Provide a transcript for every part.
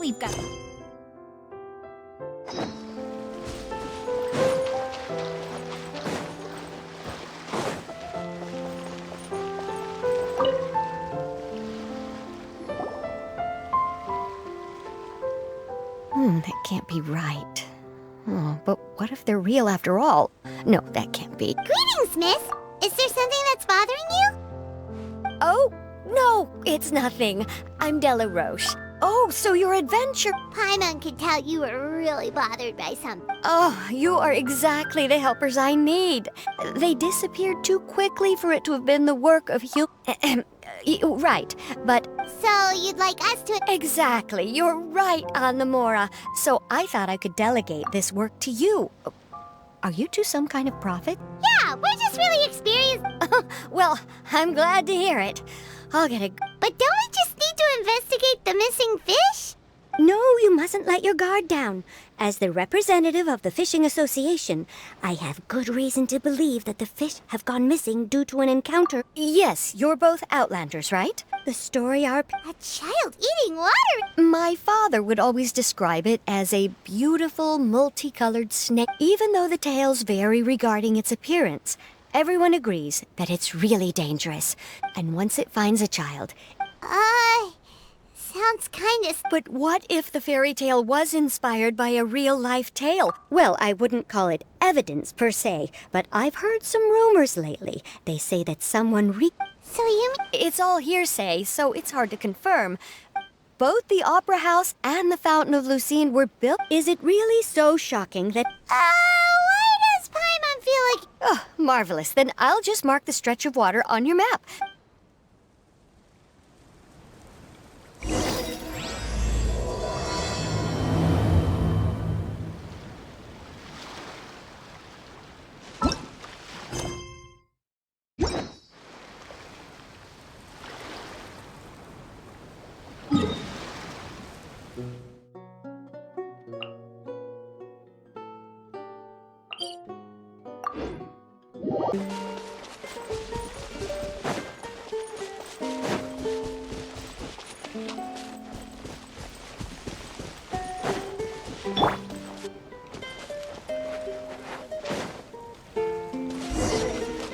we've got... That can't be right. Oh, but what if they're real after all? No, that can't be. Greetings, miss. Is there something that's bothering you? Oh, no, it's nothing. I'm Della Roche. Oh, so your adventure... Paimon could tell you were really bothered by something. Oh, you are exactly the helpers I need. They disappeared too quickly for it to have been the work of right, but... So you'd like us to... Exactly, you're right on the Mora. So I thought I could delegate this work to you. Are you two some kind of prophet? Yeah, we're just really experienced. Well, I'm glad to hear it. I'll get a... But don't we just need to investigate the missing fish? No, you mustn't let your guard down. As the representative of the Fishing Association, I have good reason to believe that the fish have gone missing due to an encounter. Yes, you're both Outlanders, right? The story our... A child eating water? My father would always describe it as a beautiful, multicolored snake. Even though the tales vary regarding its appearance, everyone agrees that it's really dangerous. And once it finds a child... Sounds kinda... But what if the fairy tale was inspired by a real-life tale? Well, I wouldn't call it evidence per se, but I've heard some rumors lately. They say that someone So you mean... It's all hearsay, so it's hard to confirm. Both the Opera House and the Fountain of Lucine were built. Is it really so shocking that... why does Paimon feel like... Oh, marvelous. Then I'll just mark the stretch of water on your map.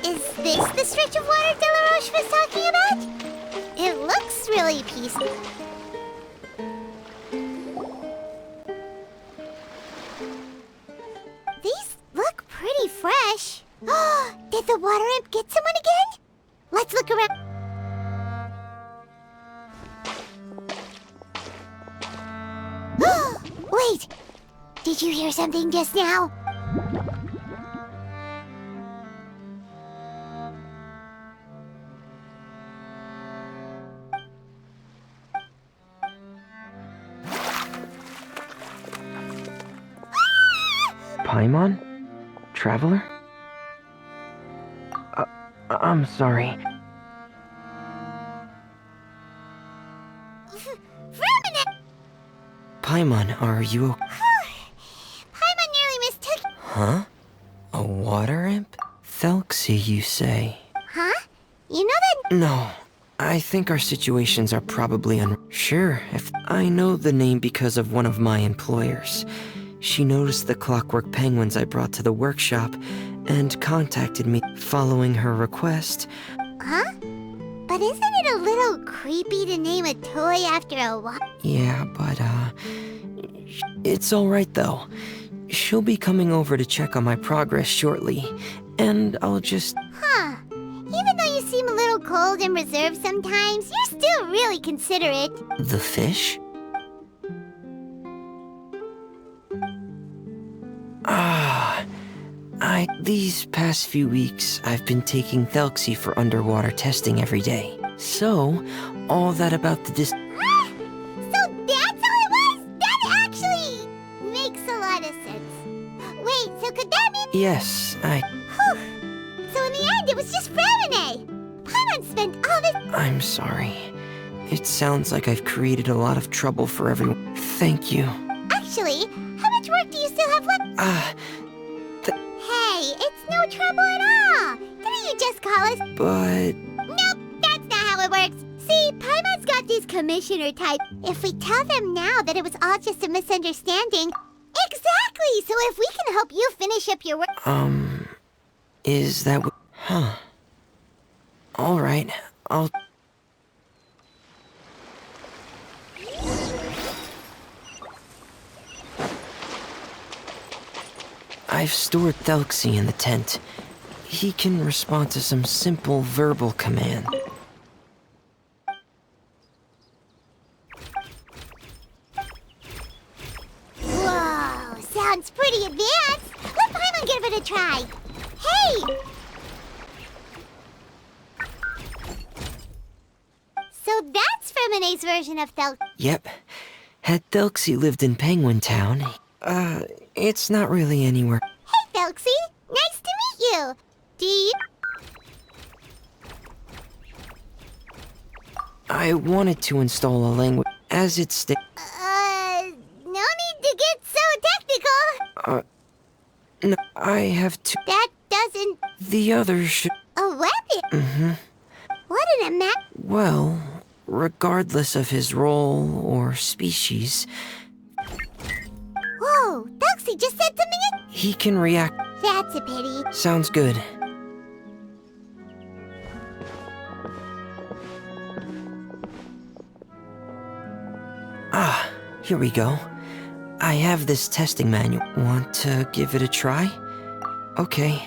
Is this the stretch of water Della Roche was talking about? It looks really peaceful. These look pretty fresh. Did the water imp get someone again? Let's look around. Wait! Did you hear something just now? Paimon? Traveler? I'm sorry. Paimon, are you okay? Paimon nearly mistook... Huh? A water imp? Thelxie, you say? Huh? You know that... No. I think our situations are probably Sure, if I know the name because of one of my employers. She noticed the clockwork penguins I brought to the workshop and contacted me following her request. Huh? But isn't it a little creepy to name a toy after a what? Yeah, but, it's alright though. She'll be coming over to check on my progress shortly, and I'll just... Huh. Even though you seem a little cold and reserved sometimes, you're still really considerate. The fish? These past few weeks, I've been taking Thelxie for underwater testing every day. So, all that about the So that's all it was? That actually makes a lot of sense. Wait, so could that mean... Yes, Whew. So in the end, it was just Ramune. Paimon spent all this... I'm sorry. It sounds like I've created a lot of trouble for everyone. Thank you. Actually, how much work do you still have left? Hey, it's no trouble at all. Didn't you just call us? But... Nope, that's not how it works. See, Paimon's got this commissioner type. If we tell them now that it was all just a misunderstanding... Exactly! So if we can help you finish up your work... Is that what... Huh. Alright, I'll... I've stored Thelxie in the tent. He can respond to some simple verbal command. Whoa, sounds pretty advanced. Let Paimon give it a try. Hey! So that's Fremone's version of Yep. Had Thelxie lived in Penguin Town, it's not really anywhere. Hey, Thelxie! Nice to meet you! Do you... I wanted to install a language as it no need to get so technical. No, I have to... That doesn't... The other should... A weapon? What an Well, regardless of his role or species... Whoa, Thelxie just said something He can react... That's a pity. Sounds good. Ah, here we go. I have this testing manual. Want to give it a try? Okay.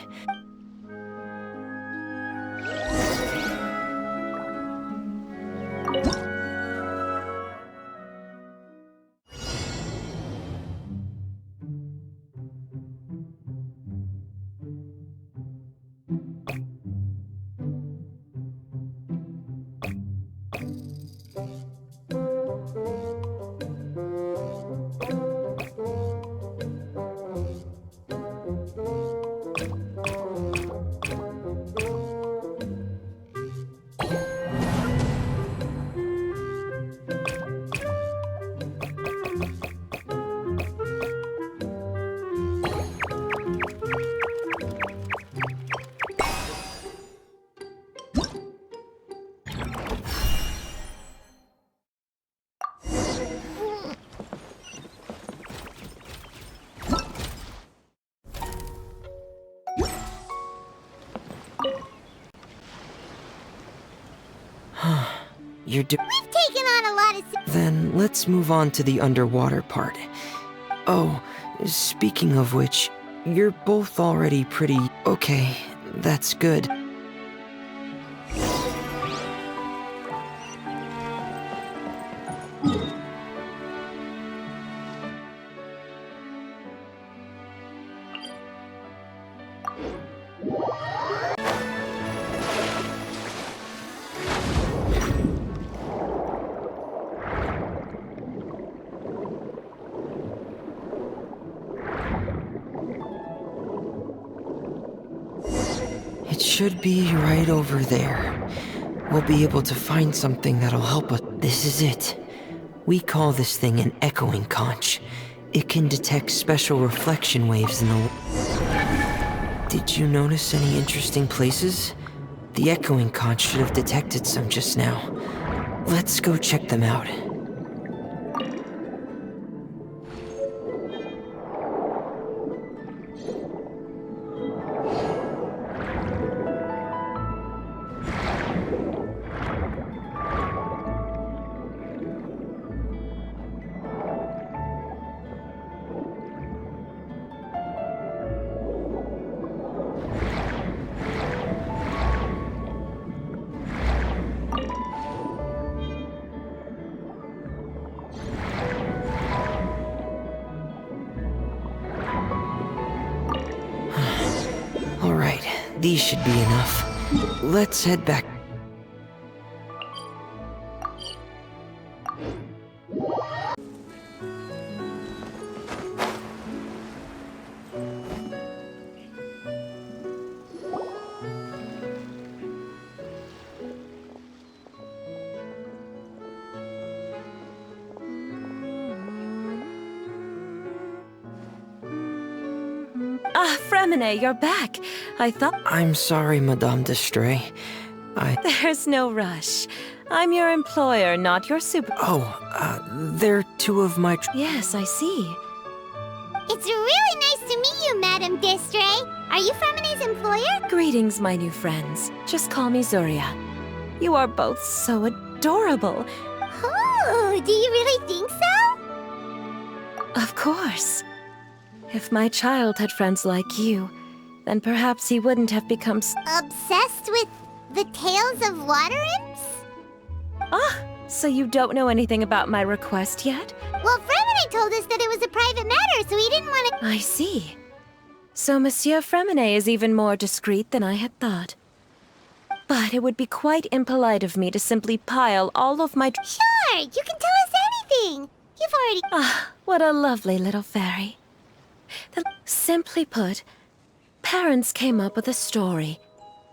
We've taken on a lot of... Then let's move on to the underwater part. Oh, speaking of which, you're both already pretty... Okay, that's good. It should be right over there. We'll be able to find something that'll help us. This is it. We call this thing an echoing conch. It can detect special reflection waves in the... Did you notice any interesting places? The echoing conch should have detected some just now. Let's go check them out. Alright, these should be enough. Let's head back. Ah, Fremine, you're back. I thought... I'm sorry, Madame Destray. There's no rush. I'm your employer, not your super... They're two of my... Yes, I see. It's really nice to meet you, Madam Destray. Are you Fremine's employer? Greetings, my new friends. Just call me Zuria. You are both so adorable. Oh, do you really think so? Of course. If my child had friends like you, then perhaps he wouldn't have become Obsessed with the tales of water imps? Ah, so you don't know anything about my request yet? Well, Fremine told us that it was a private matter, so he didn't want to... I see. So Monsieur Fremine is even more discreet than I had thought. But it would be quite impolite of me to simply pile all of my... Sure, you can tell us anything. You've already... Ah, what a lovely little fairy. Simply put, parents came up with a story,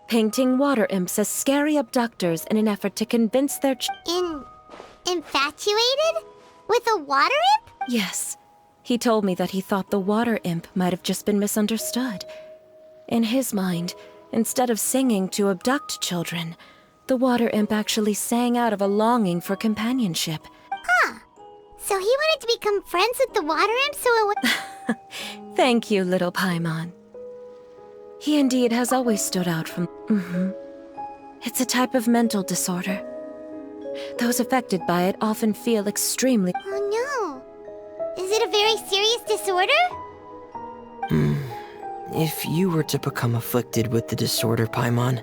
painting water imps as scary abductors in an effort to convince their Infatuated? With a water imp? Yes. He told me that he thought the water imp might have just been misunderstood. In his mind, instead of singing to abduct children, the water imp actually sang out of a longing for companionship. Huh. So he wanted to become friends with the water imp so it would... Thank you, little Paimon. He indeed has always stood out from... It's a type of mental disorder. Those affected by it often feel extremely... Oh no. Is it a very serious disorder? If you were to become afflicted with the disorder, Paimon,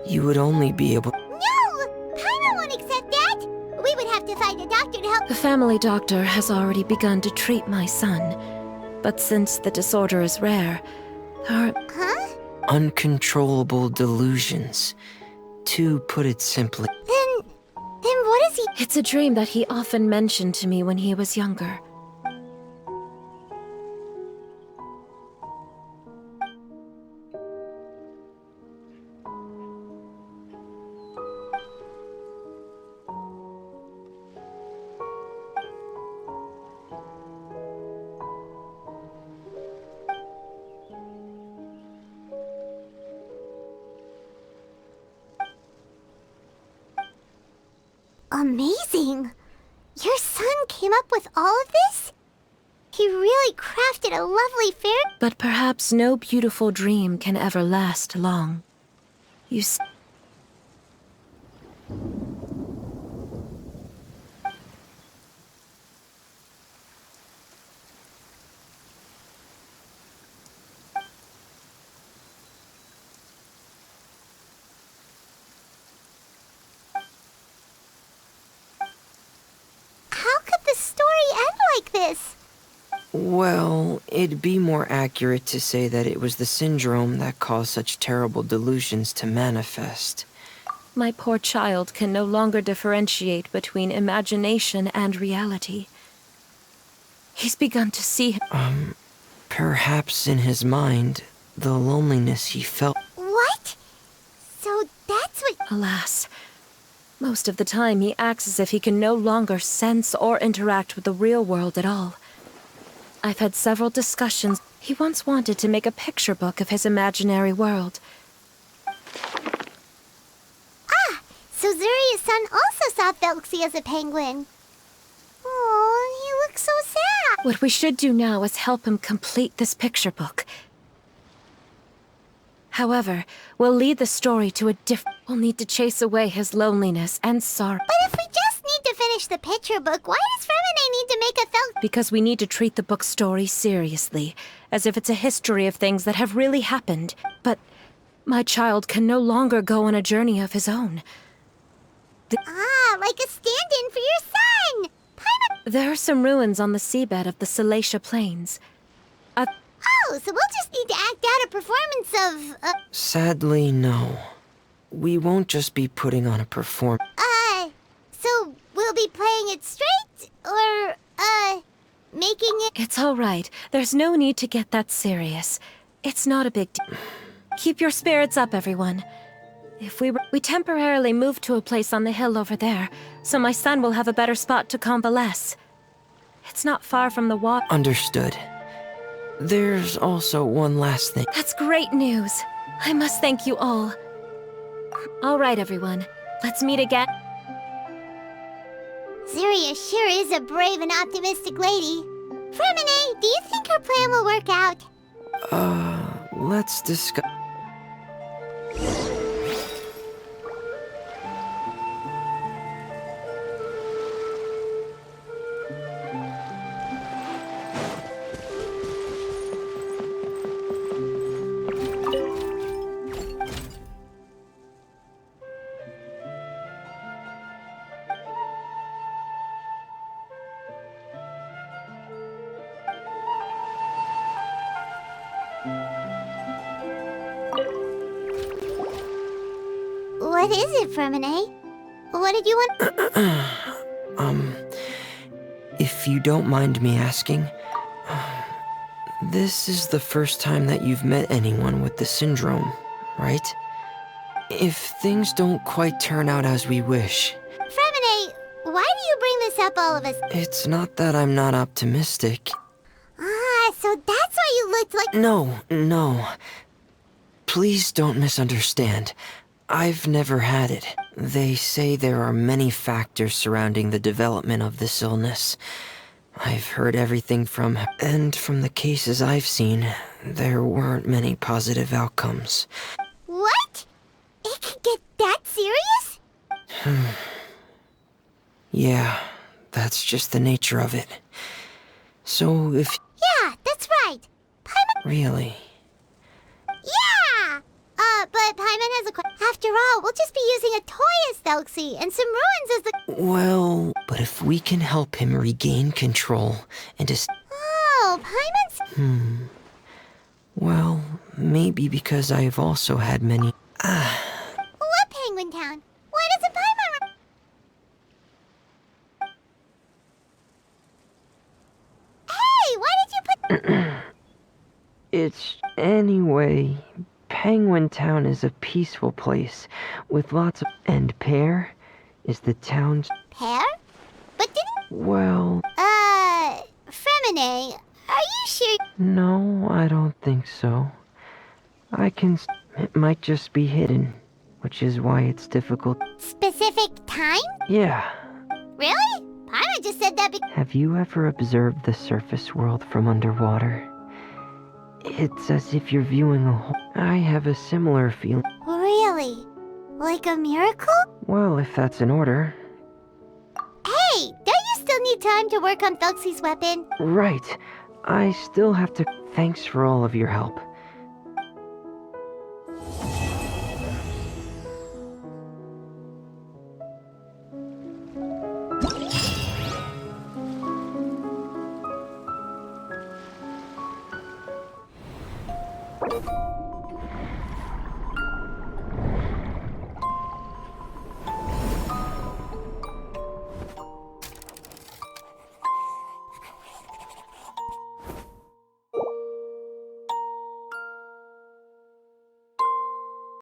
you would only be able... No! Paimon won't accept that! We would have to find a doctor to help... The family doctor has already begun to treat my son. But since the disorder is rare, Huh? Uncontrollable delusions. To put it simply... Then what is he... It's a dream that he often mentioned to me when he was younger. Amazing! Your son came up with all of this? He really crafted a lovely fairy... But perhaps no beautiful dream can ever last long. You this? Well, it'd be more accurate to say that it was the syndrome that caused such terrible delusions to manifest. My poor child can no longer differentiate between imagination and reality. He's begun to see... Perhaps in his mind, the loneliness he felt... What? So that's what... Alas, most of the time he acts as if he can no longer sense or interact with the real world at all. I've had several discussions. He once wanted to make a picture book of his imaginary world. Ah! So Zuria's son also saw Thelxie as a penguin. Oh, he looks so sad. What we should do now is help him complete this picture book. However, we'll lead the story to a We'll need to chase away his loneliness and sorrow. But if we just need to finish the picture book, why does Fremine need to make a Thelxie? Because we need to treat the book's story seriously, as if it's a history of things that have really happened. But my child can no longer go on a journey of his own. Like a stand-in for your son! There are some ruins on the seabed of the Salacia Plains. Oh, so we'll just need to act out a performance of, Sadly, no. We won't just be putting on a performance. So we'll be playing it straight? Or, making it... It's all right. There's no need to get that serious. It's not a big deal. Keep your spirits up, everyone. If we temporarily moved to a place on the hill over there, so my son will have a better spot to convalesce. It's not far from the water. Understood. There's also one last thing. That's great news. I must thank you all. All right, everyone. Let's meet again. Sirius sure is a brave and optimistic lady. Fremine, do you think her plan will work out? Let's discuss. What is it, Fremine? What did you want? If you don't mind me asking, this is the first time that you've met anyone with the syndrome, right? If things don't quite turn out as we wish... Fremine, why do you bring this up all of us? It's not that I'm not optimistic. Ah, so that's why you looked like... No. Please don't misunderstand. I've never had it. They say there are many factors surrounding the development of this illness. I've heard everything from... And from the cases I've seen, there weren't many positive outcomes. What? It could get that serious? Yeah, that's just the nature of it. So if... Yeah, that's right. Paimon... Really? Yeah! But Paimon has a question. After all, we'll just be using a toy as Thelxie and some ruins as the... Well, but if we can help him regain control and just... Oh, Paimon's... Well, maybe because I have also had many... What Penguin Town? Why doesn't Paimon... Hey, why did you put... It's... Anyway, Penguin Town is a peaceful place with lots of... And Pear is the town's... Pear? But didn't... Well... Fremine, are you sure... No, I don't think so. It might just be hidden, which is why it's difficult... Specific time? Yeah. Really? Paimon just said that because... Have you ever observed the surface world from underwater? It's as if you're viewing a whole... I have a similar feeling. Really? Like a miracle? Well, if that's in order. Hey, don't you still need time to work on Thelxie's weapon? Right. I still have to... Thanks for all of your help.